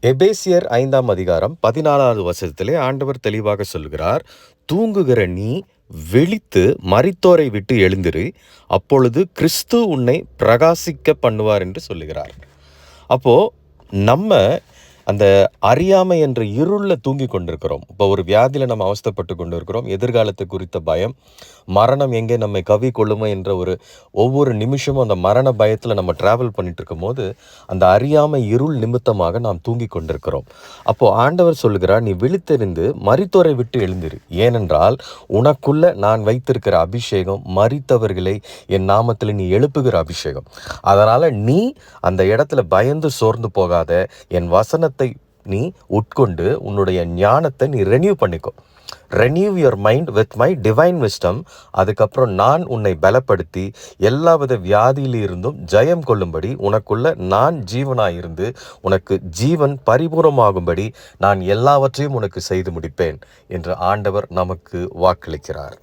எபேசியர் 5ஆம் அதிகாரம் 14வது வசனத்திலே ஆண்டவர் தெளிவாக சொல்கிறார், தூங்குகிற நீ விழித்து மரித்தோரை விட்டு எழுந்திரு, அப்பொழுது கிறிஸ்து உன்னை பிரகாசிக்க பண்ணுவார் என்று சொல்லுகிறார். அப்போ நம்ம அந்த அறியாமை என்ற இருள்ல தூங்கி கொண்டிருக்கிறோம். இப்போ ஒரு வியாதியில நம்ம அவஸ்தைப்பட்டு கொண்டிருக்கிறோம். எதிர்காலத்தை குறித்த பயம், மரணம் எங்கே நம்மை கவ்வி கொள்ளுமோ என்ற ஒவ்வொரு நிமிஷமும் அந்த மரண பயத்துல நம்ம டிராவல் பண்ணிட்டு இருக்கும்போது, அந்த அறியாமை இருள் நிமித்தமாக நாம் தூங்கி கொண்டிருக்கிறோம். அப்போ ஆண்டவர் சொல்லுகிறார், நீ விழித்தெழுந்து மரித்தோரை விட்டு எழுந்திரு. ஏனென்றால் உனக்குள்ள நான் வைத்திருக்கிற அபிஷேகம் மரித்தவர்களை என் நாமத்தில் நீ எழுப்புகிற அபிஷேகம். அதனால நீ அந்த இடத்துல பயந்து சோர்ந்து போகாத, என் வசனத்தை நீ உட்கொண்டு உன்னுடைய ஞானத்தை நீ ரெனியூ பண்ணிக்கோ. Renew your mind with my divine wisdom. அதுக்கப்புறம் நான் உன்னை பலப்படுத்தி எல்லாவித வியாதியிலிருந்தும் ஜெயம் கொள்ளும்படி உனக்குள்ள நான் ஜீவனாயிருந்து உனக்கு ஜீவன் பரிபூர்ணமாகும்படி நான் எல்லாவற்றையும் உனக்கு செய்து முடிப்பேன் என்று ஆண்டவர் நமக்கு வாக்களிக்கிறார்.